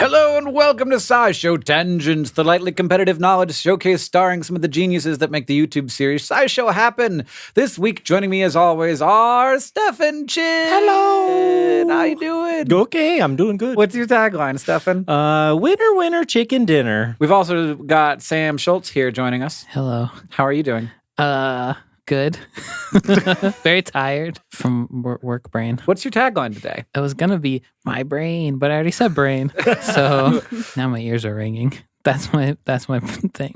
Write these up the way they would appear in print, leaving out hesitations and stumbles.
Hello and welcome to SciShow Tangents, the lightly competitive knowledge showcase starring some of the geniuses that make the YouTube series SciShow happen. This week, joining me as always are Stefan Chin. Hello. How you doing? Okay, I'm doing good. What's your tagline, Stefan? Winner, winner, chicken dinner. We've also got Sam Schultz here joining us. Hello. How are you doing? Good. Very tired from work brain. What's your tagline today? It was gonna be my brain, but I already said brain. So now my ears are ringing. That's my thing.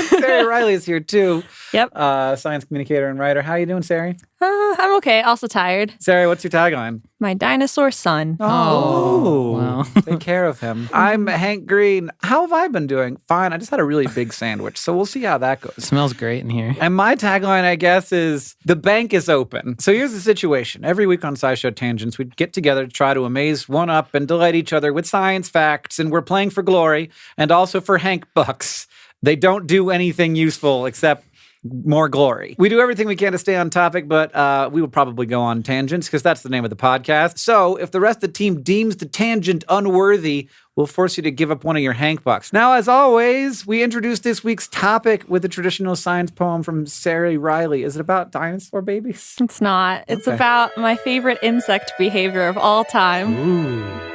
Sari Riley is here too. Yep. Science communicator and writer. How are you doing, Sari? I'm okay. Also tired. Sari, what's your tagline? My dinosaur son. Oh, wow. Take care of him. I'm Hank Green. How have I been doing? Fine. I just had a really big sandwich, so we'll see how that goes. It smells great in here. And my tagline, I guess, is the bank is open. So here's the situation. Every week on SciShow Tangents, we get together to try to amaze, one up, and delight each other with science facts. And we're playing for glory and also for Hank bucks. They don't do anything useful except more glory. We do everything we can to stay on topic, but we will probably go on tangents because that's the name of the podcast. So if the rest of the team deems the tangent unworthy, we'll force you to give up one of your Hank bucks. Now, as always, we introduce this week's topic with a traditional science poem from Sari Riley. Is it about dinosaur babies? It's not. It's Okay. about my favorite insect behavior of all time. Ooh.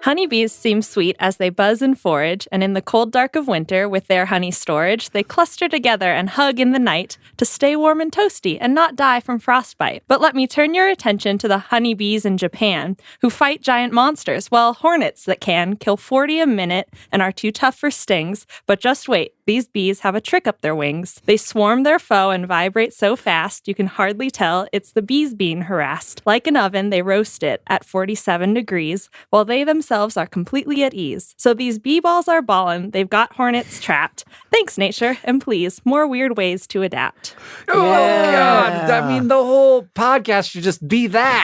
Honeybees seem sweet as they buzz and forage, and in the cold dark of winter, with their honey storage, they cluster together and hug in the night to stay warm and toasty and not die from frostbite. But let me turn your attention to the honeybees in Japan, who fight giant monsters, well, hornets that can kill 40 a minute and are too tough for stings. But just wait, these bees have a trick up their wings. They swarm their foe and vibrate so fast you can hardly tell it's the bees being harassed. Like an oven, they roast it at 47 degrees, while they themselves are completely at ease. So these bee balls are ballin', they've got hornets trapped. Thanks, nature, and please, more weird ways to adapt. Oh, God. I mean, the whole podcast should just be that.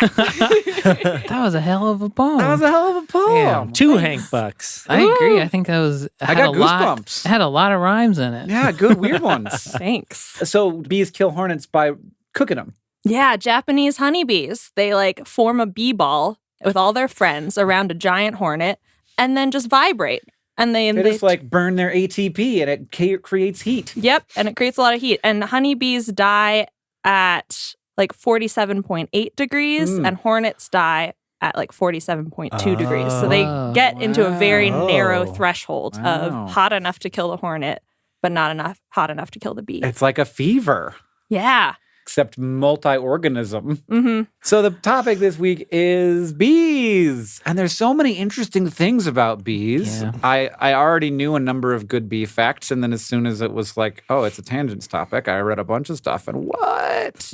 That was a hell of a poem. That was a hell of a poem. Damn, two Hank bucks. I agree. I think that was. I got goosebumps. It had a lot of rhymes in it. Yeah, good weird ones. Thanks. So bees kill hornets by cooking them. Yeah, Japanese honeybees. They form a bee ball with all their friends around a giant hornet and then just vibrate. And They just burn their ATP and it creates heat. Yep, and it creates a lot of heat. And honeybees die at 47.8 degrees and hornets die at 47.2 degrees. So they get into a very narrow threshold of hot enough to kill the hornet, but not hot enough to kill the bee. It's like a fever, Yeah. except multi-organism. Mm-hmm. So the topic this week is bees. And there's so many interesting things about bees. Yeah. I already knew a number of good bee facts. And then as soon as it was it's a tangents topic, I read a bunch of stuff. And what?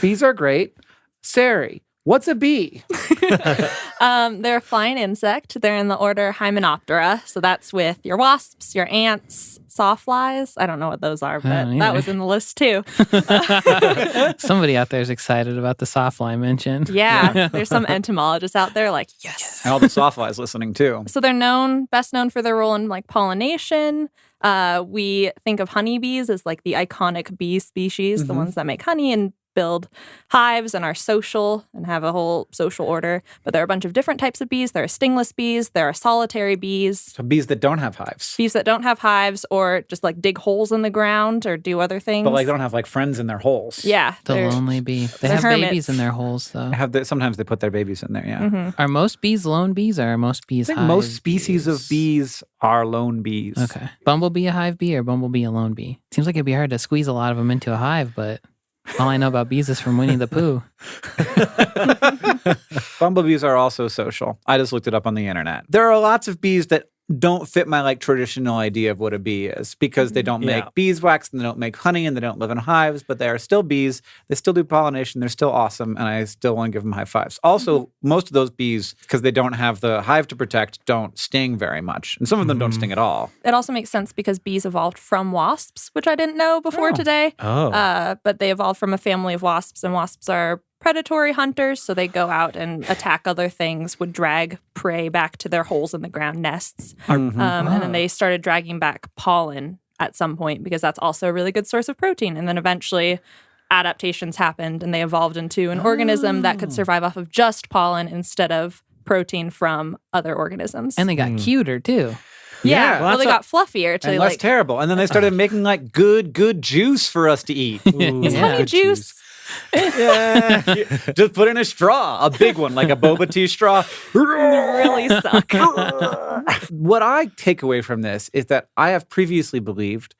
Bees are great. Sari, what's a bee? They're a flying insect. They're in the order Hymenoptera. So that's with your wasps, your ants, sawflies. I don't know what those are, but that was in the list too. Somebody out there is excited about the sawfly mentioned. Yeah, there's some entomologists out there yes. And all the sawflies listening too. So they're best known for their role in pollination. We think of honeybees as the iconic bee species, the ones that make honey and build hives and are social and have a whole social order. But there are a bunch of different types of bees. There are stingless bees. There are solitary bees. So bees that don't have hives. Bees that don't have hives or just dig holes in the ground or do other things. But they don't have friends in their holes. Yeah. The lonely bee. They have hermits. babies in their holes, though. Sometimes they put their babies in there, yeah. Mm-hmm. Are most bees lone bees, or are most bees I think hive most species bees? of bees are lone bees. Okay. Bumblebee a hive bee or bumblebee a lone bee? Seems like it'd be hard to squeeze a lot of them into a hive, but all I know about bees is from Winnie the Pooh. Bumblebees are also social. I just looked it up on the internet. There are lots of bees that don't fit my traditional idea of what a bee is because they don't make beeswax and they don't make honey and they don't live in hives, but they are still bees. They still do pollination. They're still awesome. And I still want to give them high fives. Also, most of those bees, because they don't have the hive to protect, don't sting very much. And some of them don't sting at all. It also makes sense because bees evolved from wasps, which I didn't know before today. But they evolved from a family of wasps, and wasps are predatory hunters, so they go out and attack other things, would drag prey back to their holes in the ground nests. And then they started dragging back pollen at some point because that's also a really good source of protein. And then eventually adaptations happened and they evolved into an organism that could survive off of just pollen instead of protein from other organisms. And they got cuter too. yeah, Well, well, they got fluffier to and less like terrible. And then they started making like good juice for us to eat. Ooh, Yeah. good juice. Yeah. Just put in a straw, a big one, like a boba tea straw. really suck. What I take away from this is that I have previously believed,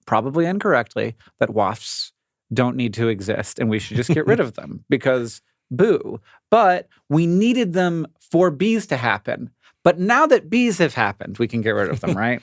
probably incorrectly, that wasps don't need to exist and we should just get rid of them because boo. But we needed them for bees to happen. But now that bees have happened, we can get rid of them, right?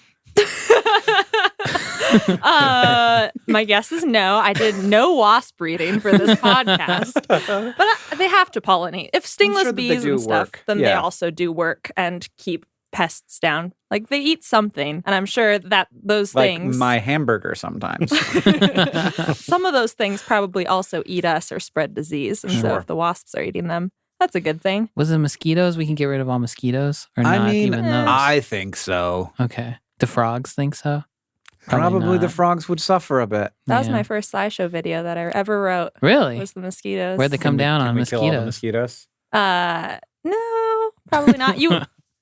My guess is no. I did no wasp breeding for this podcast, but they have to pollinate. If stingless sure that they bees do and stuff, work. then they Yeah. also do work and keep pests down. Like they eat something, and I'm sure that those Like things, my hamburger sometimes. some of those things probably also eat us or spread disease. And so Sure. if the wasps are eating them, that's a good thing. Was it mosquitoes? We can get rid of all mosquitoes? Or I not mean, even those? I think so. Okay. The frogs think so? Probably the not. frogs would suffer a bit. That was Yeah. my first SciShow video that I ever wrote. Really? Was the mosquitoes? Where'd they come down Can on we kill all the mosquitoes? mosquitoes? No, probably not.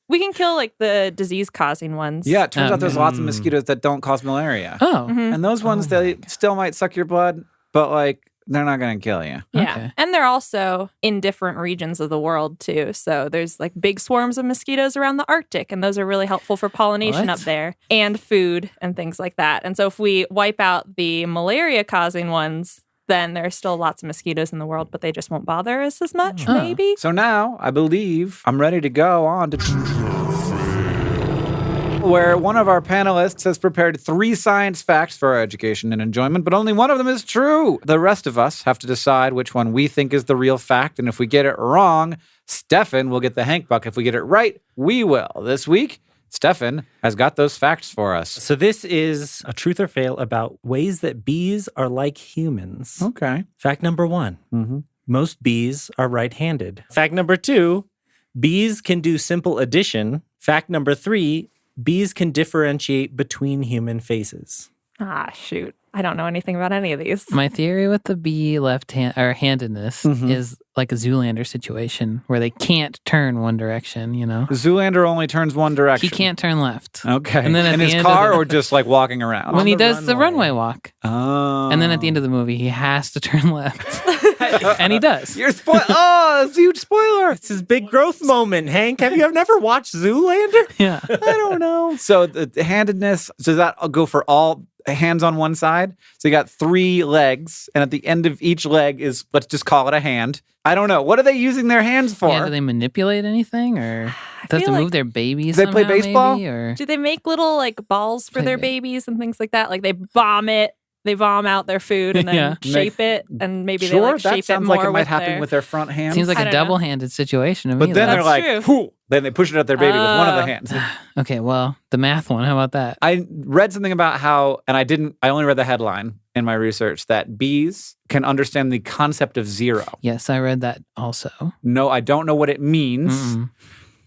We can kill like the disease-causing ones. Yeah, it turns out there's lots of Mm. mosquitoes that don't cause malaria. Oh. Mhm. And those ones, they still might suck your blood, but like they're not going to kill you. Yeah. Okay. And they're also in different regions of the world too. So there's like big swarms of mosquitoes around the Arctic, and those are really helpful for pollination What? up there and food and things like that. And so if we wipe out the malaria causing ones, then there's still lots of mosquitoes in the world, but they just won't bother us as much, Oh. maybe. So now I believe I'm ready to go on to where one of our panelists has prepared 3 science facts for our education and enjoyment, but only one of them is true. The rest of us have to decide which one we think is the real fact, and if we get it wrong, Stefan will get the Hank Buck. If we get it right, we will. This week, Stefan has got those facts for us. So this is a truth or fail about ways that bees are like humans. Okay. Fact number 1, Mm-hmm. most bees are right-handed. Fact number 2, bees can do simple addition. Fact number 3, bees can differentiate between human faces. Ah, shoot. I don't know anything about any of these. My theory with the bee left hand or handedness Mhm. is like a Zoolander situation where they can't turn one direction, you know? Zoolander only turns one direction. He can't turn left. Okay. And then at in the his end car of the- or just like walking around? When he the does the runway. runway walk. Oh. And then at the end of the movie, he has to turn left. And he does. You're oh, it's a huge spoiler. It's his big growth moment, Hank. Have you never watched Zoolander? Yeah. I don't know. So the handedness, so does that go for all hands on one side? So you got 3 legs, and at the end of each leg is, let's just call it a hand. I don't know. What are they using their hands for? Yeah, do they manipulate anything or do they have to feel move like- their babies? Do they play somehow, baseball? Maybe, or Do they make little like balls for Play their ba- babies and things like that? Like they bomb it, they bomb out their food and then Yeah. shape it, and maybe sure, they like that shape it sounds more like it might with happen their... with their front hands. seems like I a don't know. double-handed situation to but me. then though. they're That's like, true. whoo, then they push it at their baby with one of the Oh. hands. Okay, well, the math one, how about that? I read something about how, and I only read the headline in my research, that bees can understand the concept of zero. Yes, I read that also. No, I don't know what it means. Mm-mm.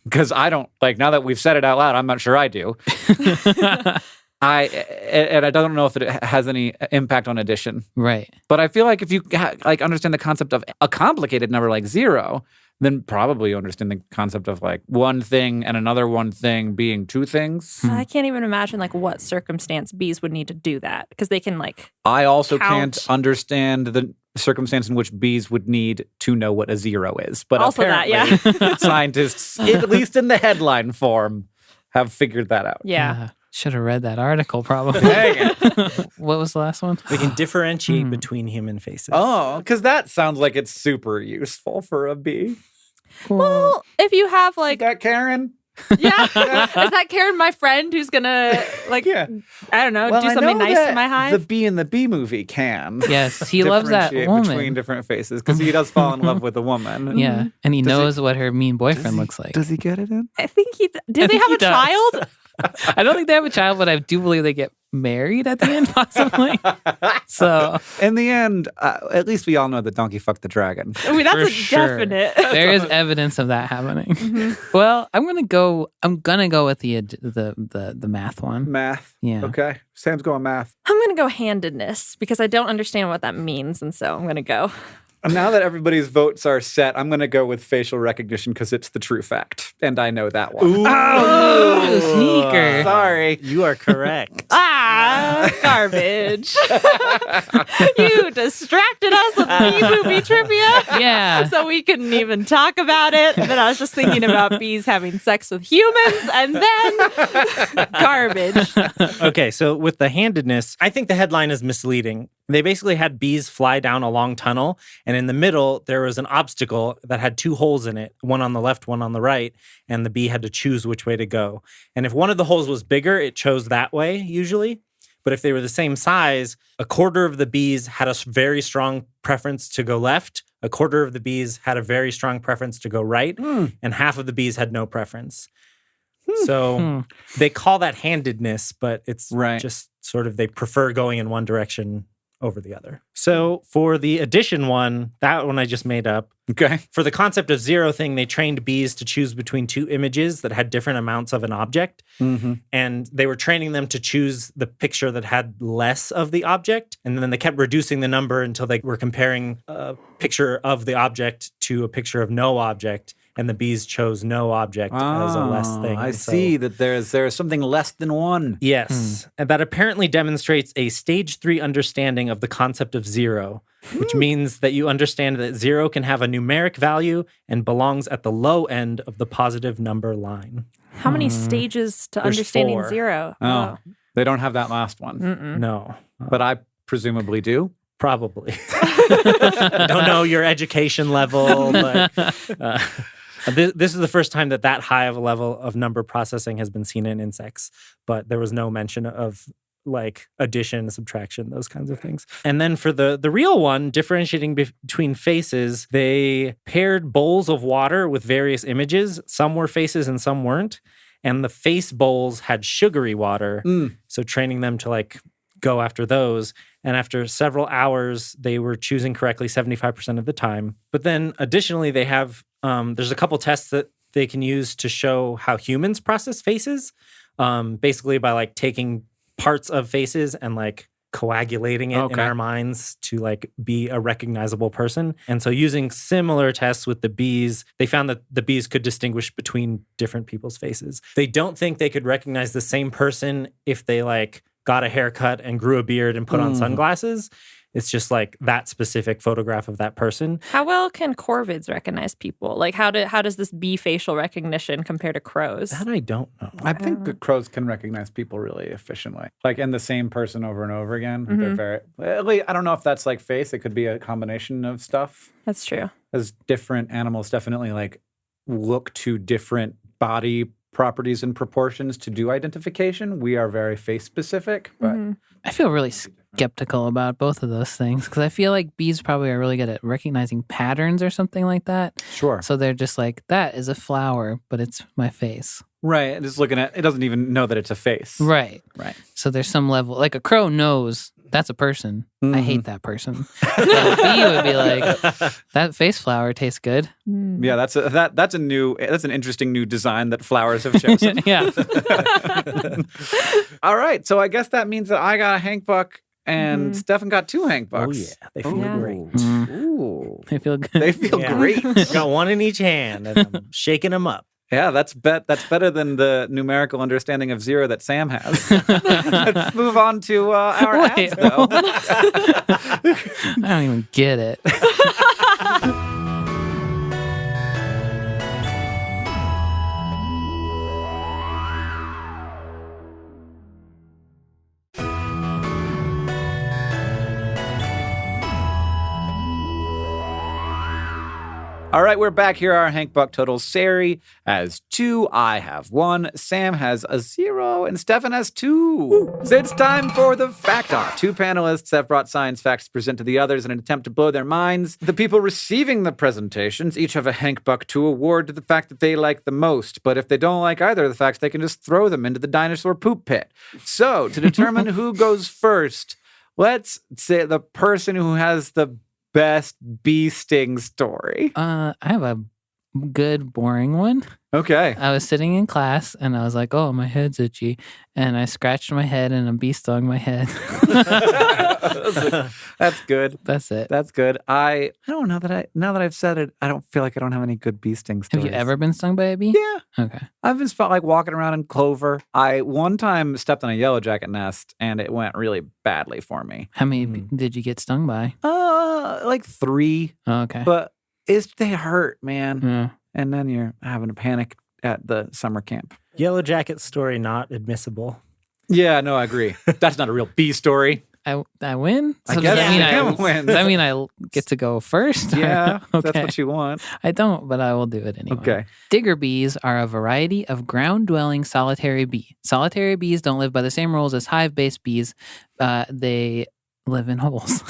Because I don't, like, now that we've said it out loud, I'm not sure I do. I don't know if it has any impact on addition. Right. But I feel like if you like understand the concept of a complicated number like 0, then probably you understand the concept of like one thing and another one thing being 2 things. I can't even imagine like what circumstance bees would need to do that because they can like I also Count. can't understand the circumstance in which bees would need to know what a 0 is. But Also that, apparently scientists, at least in the headline form, have figured that out. yeah. Should have read that article probably. Dang it. What was the last one? We can differentiate between human faces. Oh, because that sounds like it's super useful for a bee. Well, if you have Is like that Karen? yeah, is that Karen, my friend, who's gonna like Yeah. I don't know, Well, do I something know nice that to my hive? The bee in the bee movie can. Yes, he loves that differentiate woman. between different faces because he does fall in love with a woman. Yeah, and he Does knows what her mean boyfriend he- looks like. Does he get it in? I think he do I they think have he a does. child? I don't think they have a child, but I do believe they get married at the end, possibly. So In the end, at least we all know that Donkey fucked the dragon. I mean, that's For a sure. definite. there is evidence of that happening. Well, I'm gonna go with the math one. Math. Yeah. Okay. Sam's going math. I'm gonna go handedness because I don't understand what that means, and so I'm gonna go. Now that everybody's votes are set, I'm going to go with facial recognition because it's the true fact. And I know that one. Oh, sneaker. Sorry. You are correct. Garbage. You distracted us with bee trivia. Yeah. So we couldn't even talk about it. And then I was just thinking about bees having sex with humans and then garbage. Okay, so with the handedness, I think the headline is misleading. They basically had bees fly down a long tunnel, and in the middle, there was an obstacle that had 2 holes in it, one on the left, one on the right, and the bee had to choose which way to go. And if one of the holes was bigger, it chose that way, usually. But if they were the same size, a quarter of the bees had a very strong preference to go left, a quarter of the bees had a very strong preference to go right, and half of the bees had no preference. So they call that handedness, but it's just sort of they prefer going in one direction over the other. So for the addition one, that one I just made up. Okay. For the concept of zero thing, they trained bees to choose between 2 images that had different amounts of an object. And they were training them to choose the picture that had less of the object. And then they kept reducing the number until they were comparing a picture of the object to a picture of no object. And the bees chose no object as a less thing. I see that there's something less than one. Yes. And that apparently demonstrates a stage 3 understanding of the concept of zero, which means that you understand that 0 can have a numeric value and belongs at the low end of the positive number line. How many stages to There's understanding 4. 0? Oh, they don't have that last one. No. But I presumably do. Probably. I don't know your education level, but this is the first time that high of a level of number processing has been seen in insects, but there was no mention of like addition, subtraction, those kinds of things. And then for the real one, differentiating between faces, they paired bowls of water with various images. Some were faces and some weren't. And the face bowls had sugary water. So training them to like go after those. And after several hours, they were choosing correctly 75% of the time. But then additionally, they have, there's a couple tests that they can use to show how humans process faces, basically by like taking parts of faces and like coagulating it in our minds to like be a recognizable person. And so using similar tests with the bees, they found that the bees could distinguish between different people's faces. They don't think they could recognize the same person if they like got a haircut and grew a beard and put on sunglasses. It's just like that specific photograph of that person. How well can corvids recognize people? Like how does this bee facial recognition compare to crows? That I don't know. I think that crows can recognize people really efficiently. Like in the same person over and over again. They're very, I don't know if that's like face. It could be a combination of stuff. That's true. As different animals definitely like look to different body properties and proportions to do identification. We are very face specific, but I feel really skeptical about both of those things because I feel like bees probably are really good at recognizing patterns or something like that. Sure. So they're just like, that is a flower, but it's my face. Right. Just looking at it, doesn't even know that it's a face. Right. Right. So there's some level, like a crow knows that's a person. I hate that person. But a bee would be like, that face flower tastes good. Yeah, that's an interesting new design that flowers have chosen. Yeah. All right. So I guess that means that I got a Hank Buck and Stefan got 2 Hank Bucks. Oh, yeah. They feel great. Ooh. They feel good. They feel great. Got one in each hand and I'm shaking them up. Yeah, that's better than the numerical understanding of 0 that Sam has. Let's move on to our ads, though. I don't even get it. All right, we're back. Here are our Hank Buck totals. Sari has 2. I have 1. Sam has a 0. And Stefan has 2. So it's time for the Fact Off. 2 panelists have brought science facts to present to the others in an attempt to blow their minds. The people receiving the presentations each have a Hank Buck to award to the fact that they like the most. But if they don't like either of the facts, they can just throw them into the dinosaur poop pit. So to determine who goes first, let's say the person who has the best bee sting story. I have a good, boring one. Okay. I was sitting in class and I was like, oh, my head's itchy. And I scratched my head and a bee stung my head. That's good. That's it. That's good. I don't know now that I've said it, I don't feel like I don't have any good bee sting Have stories. you ever been stung by a bee? Yeah. Okay. I've just felt like walking around in clover. I one time stepped on a yellow jacket nest and it went really badly for me. How many did you get stung by? Like 3, Oh, okay. but they hurt, man. Yeah. And then you're having a panic at the summer camp. Yellow Jacket story not admissible. Yeah, no, I agree. That's not a real bee story. I win? I So guess does that mean Cam wins. Does that mean I get to go first? Yeah, Okay. that's what you want. I don't, but I will do it anyway. Okay. Digger bees are a variety of ground-dwelling solitary bee. Solitary bees don't live by the same rules as hive-based bees. They live in holes.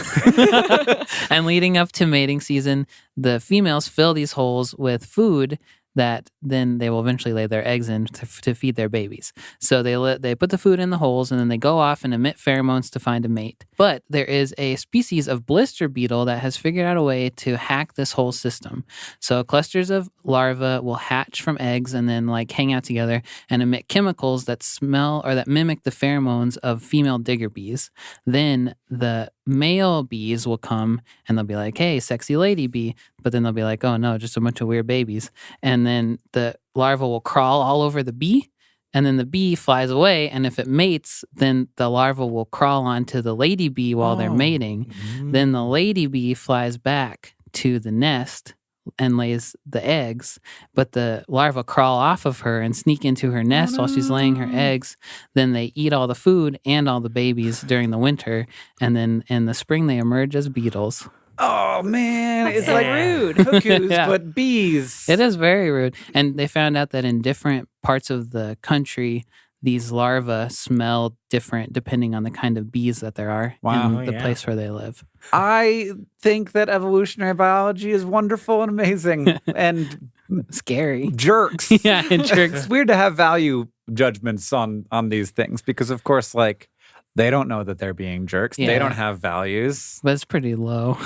And leading up to mating season, the females fill these holes with food that then they will eventually lay their eggs in to feed their babies. So they put the food in the holes and then they go off and emit pheromones to find a mate. But there is a species of blister beetle that has figured out a way to hack this whole system. So clusters of larvae will hatch from eggs and then like hang out together and emit chemicals that smell or that mimic the pheromones of female digger bees. Then the male bees will come and they'll be like, hey, sexy lady bee. But then they'll be like, oh no, just a bunch of weird babies. And then the larva will crawl all over the bee. And then the bee flies away. And if it mates, then the larva will crawl onto the lady bee while they're mating. Then the lady bee flies back to the nest and lays the eggs, but the larvae crawl off of her and sneak into her nest while she's laying her eggs. Then they eat all the food and all the babies during the winter, and then in the spring they emerge as beetles. Oh man, That's it's so like rude. cuckoos, Yeah. but bees. It is very rude. And they found out that in different parts of the country, these larvae smell different depending on the kind of bees that there are Wow. in the Yeah. place where they live. I think that evolutionary biology is wonderful and amazing and Scary. jerks. Yeah, and jerks. It's weird to have value judgments on these things because, of course, like they don't know that they're being jerks. Yeah. They don't have values. But it's pretty low.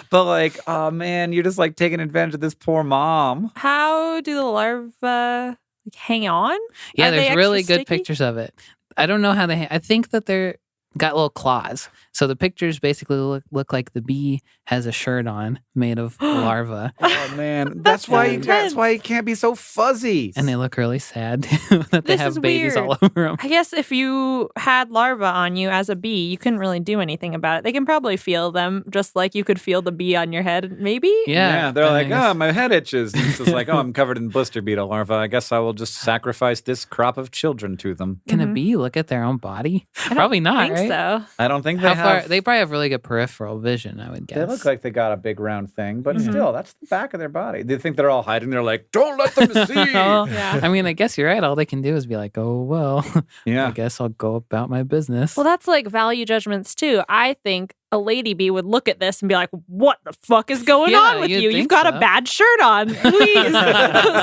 But like, oh man, you're just like taking advantage of this poor mom. How do the larvae like, hang on? Yeah, Are they there's extra really good sticky? pictures of it. I don't know how they. I think that they're got little claws. So the pictures basically look like the bee has a shirt on made of larvae, Oh man, that's why intense. you can't be so fuzzy. and they look really sad that they This have is babies weird. all over them. I guess if you had larvae on you as a bee, you couldn't really do anything about it. They can probably feel them just like you could feel the bee on your head, maybe? Yeah, they're I like, guess- oh, my head itches. And it's just like, oh, I'm covered in blister beetle larvae. I guess I will just sacrifice this crop of children to them. Can a bee look at their own body? don't Probably not, I think right? so. I don't think they How far? have. They probably have really good peripheral vision, I would guess. They look like they got a big round thing, but still, that's the back of their body. They think they're all hiding. They're like, don't let them see. Well, Yeah. I mean, I guess you're right. All they can do is be like, oh, well, I Yeah. guess I'll go about my business. Well, that's like value judgments too. I think a lady bee would look at this and be like, what the fuck is going Yeah, on with you'd you? You've think got so. a bad shirt on. Please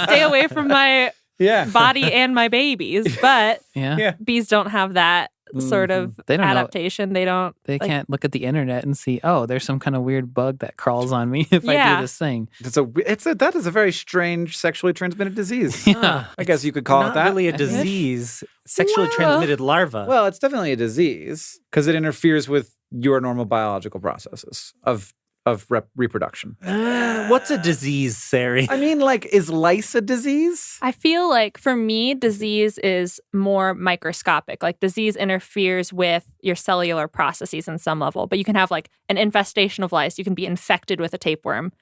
stay away from my Yeah. body and my babies. But yeah. Yeah. bees don't have that sort of They don't know. adaptation. They don't. They like- can't look at the internet and see, oh, there's some kind of weird bug that crawls on me if I Yeah. do this thing. That is a very strange sexually transmitted disease. Yeah. I guess you could call it Not that. really a I guess. disease. Sexually Well- transmitted larva. Well, it's definitely a disease because it interferes with your normal biological processes of reproduction. What's a disease, Sari? I mean, like, is lice a disease? I feel like for me, disease is more microscopic. Like disease interferes with your cellular processes in some level, but you can have like an infestation of lice. You can be infected with a tapeworm.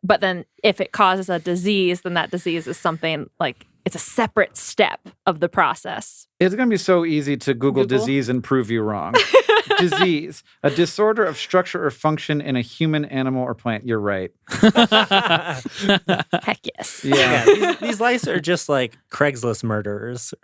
But then if it causes a disease, then that disease is something like it's a separate step of the process. It's going to be so easy to Google Google? disease and prove you wrong. Disease, a disorder of structure or function in a human, animal, or plant. You're right. Heck yes. Yeah, these lice are just like Craigslist murderers.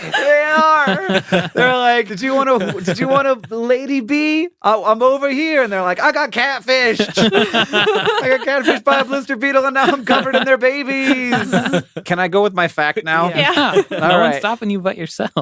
They are. They're like, did you want a lady bee? Oh, I'm over here. And they're like, I got catfished. I got catfished by a blister beetle and now I'm covered in their babies. Can I go with my fact now? Yeah. No All one's right. stopping you but yourself.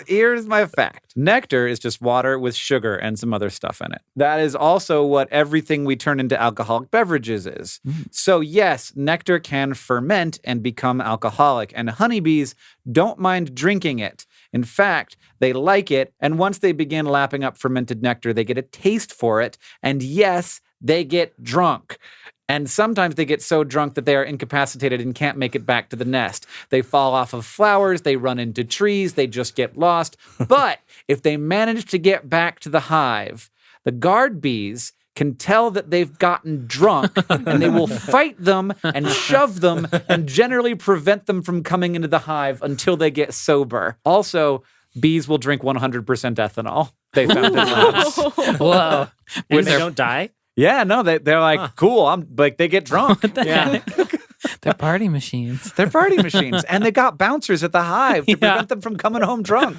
Here's my fact. Nectar is just water with sugar and some other stuff in it. That is also what everything we turn into alcoholic beverages is. So yes, nectar can ferment and become alcoholic, and honeybees don't mind drinking it. In fact, they like it, and once they begin lapping up fermented nectar, they get a taste for it, and yes, they get drunk. And sometimes they get so drunk that they are incapacitated and can't make it back to the nest. They fall off of flowers, they run into trees, they just get lost. But if they manage to get back to the hive, the guard bees can tell that they've gotten drunk and they will fight them and shove them and generally prevent them from coming into the hive until they get sober. Also, bees will drink 100% ethanol. They found in labs. Whoa. And they don't die? Yeah, no, they're like, cool. I'm like, they get drunk. Yeah. They're party machines. They're party machines. And they got bouncers at the hive to prevent them from coming home drunk.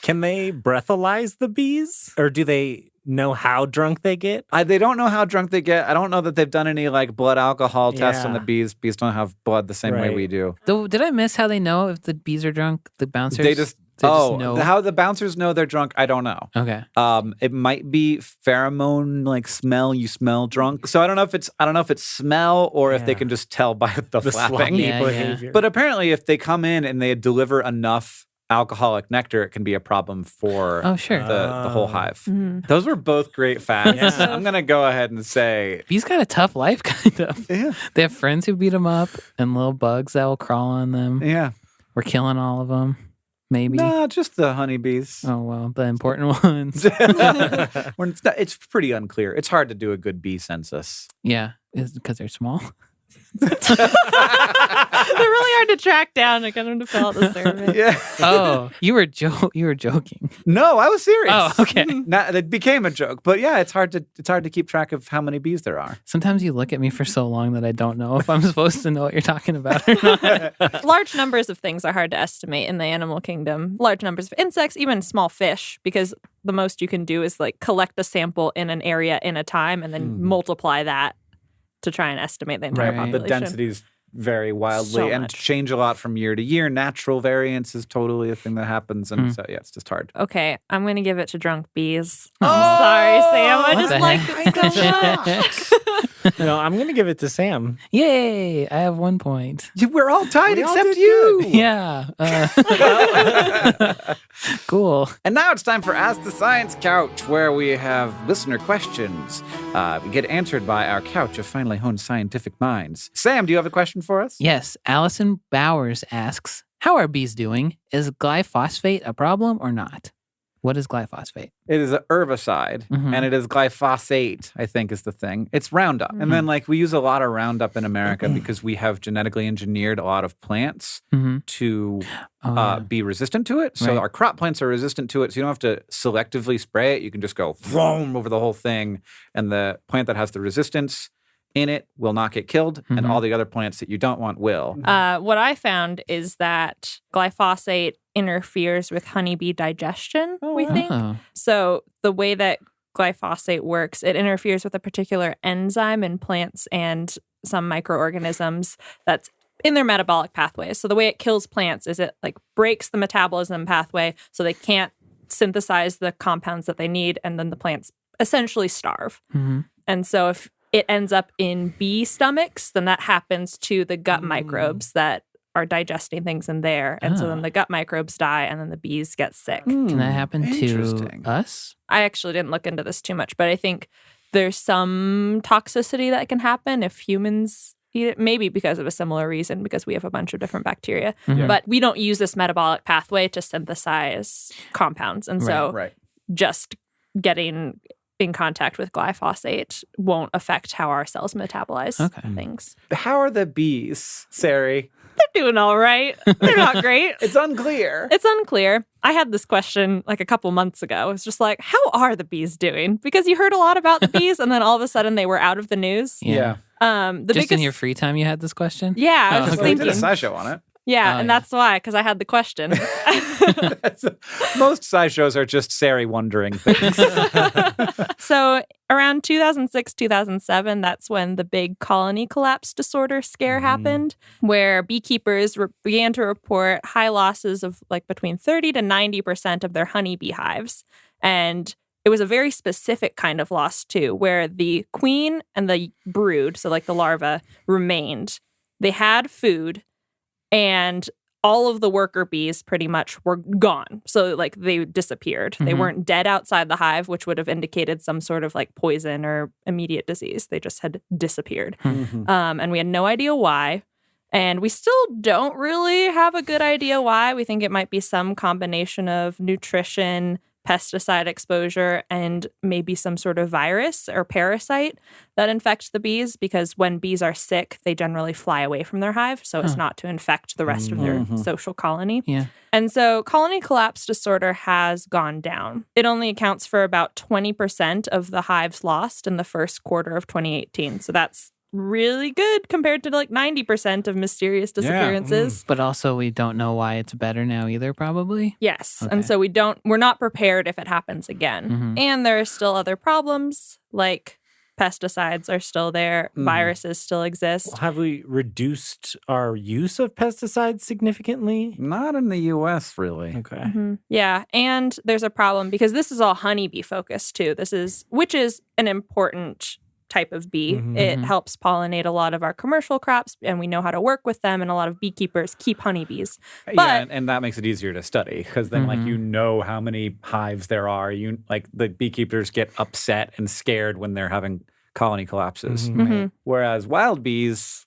Can they breathalyze the bees? Or do they know how drunk they get? They don't know how drunk they get. I don't know that they've done any like blood alcohol tests on the Yeah. bees. Bees don't have blood the same way Right. we do. Though, did I miss how they know if the bees are drunk? The bouncers? They just know. how the bouncers know they're drunk, I don't know. Okay. It might be pheromone like smell. You smell drunk. So I don't know if it's smell or if they Yeah. can just tell by the The flapping. sloppy Yeah, behavior. But apparently, if they come in and they deliver enough alcoholic nectar, it can be a problem for Oh, sure. the whole hive. Those were both great facts. Yeah. I'm gonna go ahead and say, Bees got a tough life, kind of. yeah, They have friends who beat them up and little bugs that will crawl on them. yeah. We're killing all of them. Maybe. Nah, just the honeybees. Oh, well, the important ones. When it's pretty unclear. It's hard to do a good bee census. Yeah. Is it because they're small? They're really hard to track down and get them to fill out the survey. Yeah. Oh, you were joking. No, I was serious. Oh, okay. It became a joke, but yeah, it's hard to keep track of how many bees there are. Sometimes you look at me for so long that I don't know if I'm supposed to know what you're talking about or not. Large numbers of things are hard to estimate in the animal kingdom. Large numbers of insects, even small fish, because the most you can do is like collect a sample in an area in a time and then multiply that to try and estimate the entire Right. population. The densities vary wildly So and much. change a lot from year to year. Natural variance is totally a thing that happens, and so yeah, it's just hard. Okay, I'm going to give it to drunk bees. Oh. Sorry, Sam. I What just the like heck? it so much. No, I'm going to give it to Sam. Yay! I have 1 point. We're all tied We all except did you. Yeah. Cool. And now it's time for Ask the Science Couch, where we have listener questions. We get answered by our couch of finely honed scientific minds. Sam, do you have a question for us? Yes. Allison Bowers asks, how are bees doing? Is glyphosate a problem or not? What is glyphosate? It is an herbicide, and it is glyphosate, I think is the thing. It's Roundup. And then, like, we use a lot of Roundup in America because we have genetically engineered a lot of plants to be resistant to it. So Right. our crop plants are resistant to it. So you don't have to selectively spray it. You can just go vroom over the whole thing. And the plant that has the resistance in it will not get killed. And all the other plants that you don't want will. What I found is that glyphosate interferes with honeybee digestion, we think. Oh. So the way that glyphosate works, it interferes with a particular enzyme in plants and some microorganisms that's in their metabolic pathways. So the way it kills plants is it like breaks the metabolism pathway so they can't synthesize the compounds that they need, and then the plants essentially starve. And so if it ends up in bee stomachs, then that happens to the gut microbes that are digesting things in there. And so then the gut microbes die and then the bees get sick. Can that happen to Interesting. us? I actually didn't look into this too much, but I think there's some toxicity that can happen if humans eat it, maybe because of a similar reason, because we have a bunch of different bacteria. But we don't use this metabolic pathway to synthesize compounds. And so Right. just getting in contact with glyphosate won't affect how our cells metabolize things. How are the bees, Sari? They're doing all right. They're not great. It's unclear. It's unclear. I had this question like a couple months ago. It's just like, how are the bees doing? Because you heard a lot about the bees and then all of a sudden they were out of the news. Yeah. The Just biggest, in your free time, you had this question? Yeah, I was Oh, just Well, we did a thinking. SciShow on it. Yeah, Oh, and yeah. that's why, because I had the question. Most SciShows are just Sari wondering things. So around 2006, 2007, that's when the big colony collapse disorder scare happened, where beekeepers began to report high losses of like between 30 to 90% of their honeybee hives. And it was a very specific kind of loss too, where the queen and the brood, so like the larva, remained. They had food, and all of the worker bees pretty much were gone. So like they disappeared. They Mhm. weren't dead outside the hive, which would have indicated some sort of like poison or immediate disease. They just had disappeared. And we had no idea why. And we still don't really have a good idea why. We think it might be some combination of nutrition, pesticide exposure, and maybe some sort of virus or parasite that infects the bees, because when bees are sick, they generally fly away from their hive. So it's not to infect the rest of their social colony. Yeah. And so colony collapse disorder has gone down. It only accounts for about 20% of the hives lost in the first quarter of 2018. So that's really good compared to like 90% of mysterious disappearances. But also, we don't know why it's better now either, probably. Yes. Okay. And so we're not prepared if it happens again. And there are still other problems, like pesticides are still there, viruses still exist. Have we reduced our use of pesticides significantly? Not in the U.S., really. Okay. Yeah. And there's a problem because this is all honeybee focused too. Which is an important type of bee. It helps pollinate a lot of our commercial crops, and we know how to work with them, and a lot of beekeepers keep honeybees. Yeah, But and that makes it easier to study because then, like, you know how many hives there are. The beekeepers get upset and scared when they're having colony collapses. Whereas wild bees,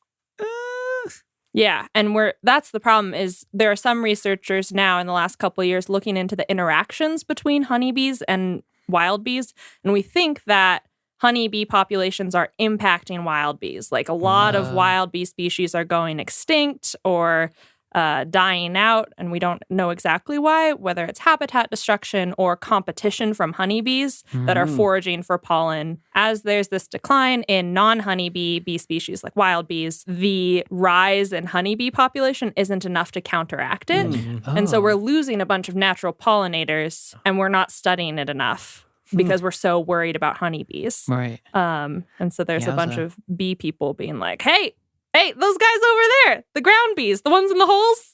yeah, and that's the problem is there are some researchers now in the last couple of years looking into the interactions between honeybees and wild bees, and we think that honeybee populations are impacting wild bees. Like a lot of wild bee species are going extinct or dying out, and we don't know exactly why, whether it's habitat destruction or competition from honeybees that are foraging for pollen. As there's this decline in non-honeybee bee species like wild bees, the rise in honeybee population isn't enough to counteract it. And so we're losing a bunch of natural pollinators, and we're not studying it enough because we're so worried about honeybees. Right. And so there's a bunch Yowza. of bee people being like, hey, those guys over there, the ground bees, the ones in the holes,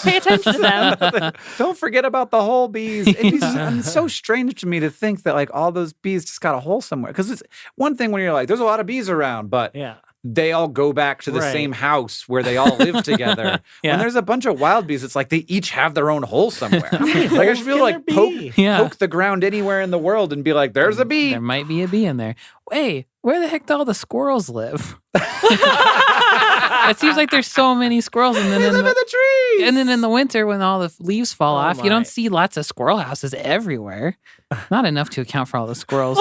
pay attention to them. don't forget about the whole bees. It's so strange to me to think that like all those bees just got a hole somewhere. Because it's one thing when you're like, there's a lot of bees around, but they all go back to the same house where they all live together. When there's a bunch of wild bees, it's like they each have their own hole somewhere. Like I should feel like poke the ground anywhere in the world and be like, there's a bee. There might be a bee in there. Hey, where the heck do all the squirrels live? It seems like there's so many squirrels, and then They live in the trees. and then in the winter when all the leaves fall off, you my. don't see lots of squirrel houses everywhere. Not enough to account for all the squirrels.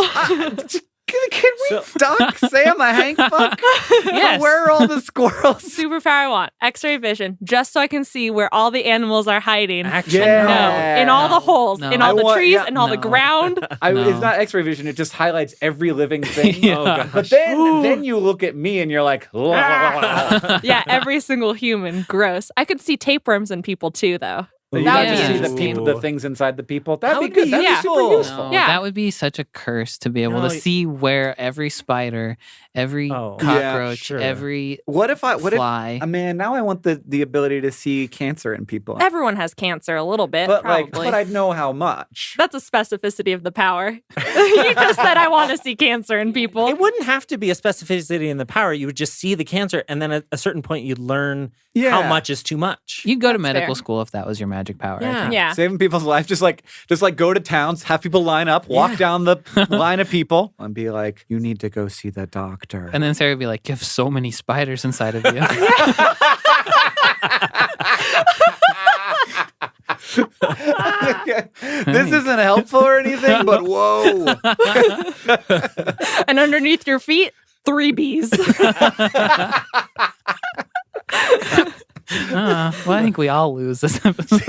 Can we duck Sam the Hank fuck? Yes. Where are all the squirrels? Superpower I want, X-ray vision, just so I can see where all the animals are hiding. Actually, Yeah. No, in all the holes, No. in all I the want- trees, yeah, in all the no. ground. No. It's not X-ray vision. It just highlights every living thing. Yeah. Oh, gosh. But then you look at me and you're like, Yeah, every single human. Gross. I could see tapeworms in people too, though. You That got would to be see the interesting. people, the things inside the people. That'd be would good. be That'd be super useful. useful. No, Yeah. that would be such a curse to be able No, to see where every spider, every Oh. cockroach, sure. every What if fly. man, now I want the ability to see cancer in people. Everyone has cancer a little bit, But probably. I'd know how much. That's a specificity of the power. You just said I want to see cancer in people. It wouldn't have to be a specificity in the power. You would just see the cancer, and then at a certain point, you'd learn how much is too much. You'd go to That's medical fair. school if that was your magic power. I Yeah. think. Yeah. Saving people's life, just like go to towns, have people line up, walk down the line of people, and be like, "You need to go see the doctor." And then Sarah would be like, you have so many spiders inside of you. This isn't helpful or anything, but whoa. And underneath your feet, 3 bees. Well, I think we all lose this episode.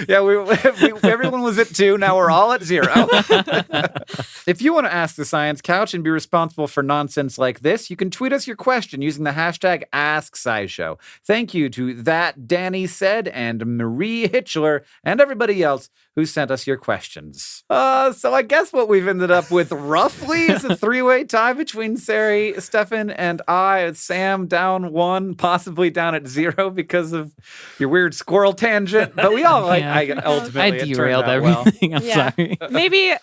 Yeah, everyone was at 2. Now we're all at 0. If you want to ask the Science Couch and be responsible for nonsense like this, you can tweet us your question using the hashtag #AskSciShow. Thank you to That Danny Said and Marie Hitchler and everybody else who sent us your questions. So I guess what we've ended up with roughly is a 3-way tie between Sari, Stefan, and I. Sam down 1, possibly down at 0 because of your weird squirrel tangent. But we all ultimately I it turned derailed out well. everything. I'm Yeah. sorry. Maybe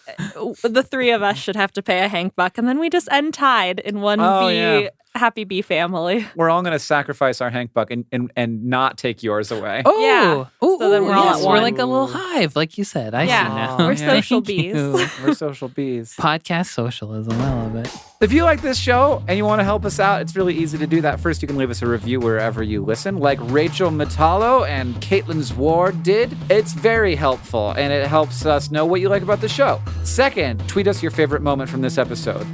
the 3 of us should have to pay a Hank buck, and then we just end tied in one Oh, bee, yeah. happy bee family. We're all going to sacrifice our Hank buck and not take yours away. Oh, Yeah. Ooh, So then we're all yes, at we're one. like a little hive, like you said. I Yeah. see now. We're social Thank you. bees. We're social bees. Podcast socialism. I love it. If you like this show and you want to help us out, it's really easy to do that. First, you can leave us a review wherever you listen, like Rachel Metallo and Caitlin Zwar did. It's very helpful, and it helps us know what you like about the show. Second, tweet us your favorite moment from this episode.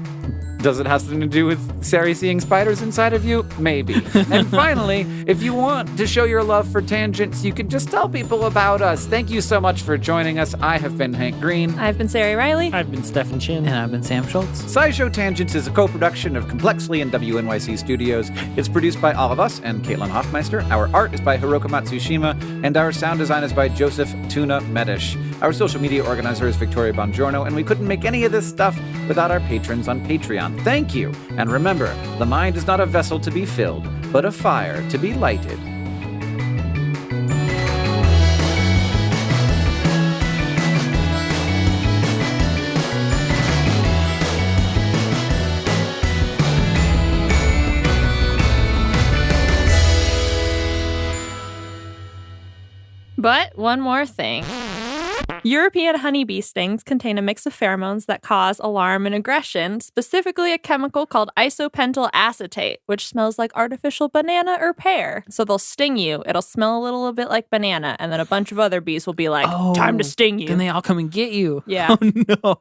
Does it have something to do with Sari seeing spiders inside of you? Maybe. And finally, if you want to show your love for tangents, you can just tell people about us. Thank you so much for joining us. I have been Hank Green. I've been Sari Riley. I've been Stefan Chin. And I've been Sam Schultz. SciShow Tangents is a co-production of Complexly and WNYC Studios. It's produced by all of us and Caitlin Hoffmeister. Our art is by Hiroka Matsushima, and our sound design is by Joseph Tuna Medish. Our social media organizer is Victoria Bongiorno, and we couldn't make any of this stuff without our patrons on Patreon. Thank you. And remember, the mind is not a vessel to be filled, but a fire to be lighted. But one more thing. European honeybee stings contain a mix of pheromones that cause alarm and aggression, specifically a chemical called isopentyl acetate, which smells like artificial banana or pear. So they'll sting you. It'll smell a little bit like banana, and then a bunch of other bees will be like, time to sting you. Then they all come and get you. Yeah. Oh, no.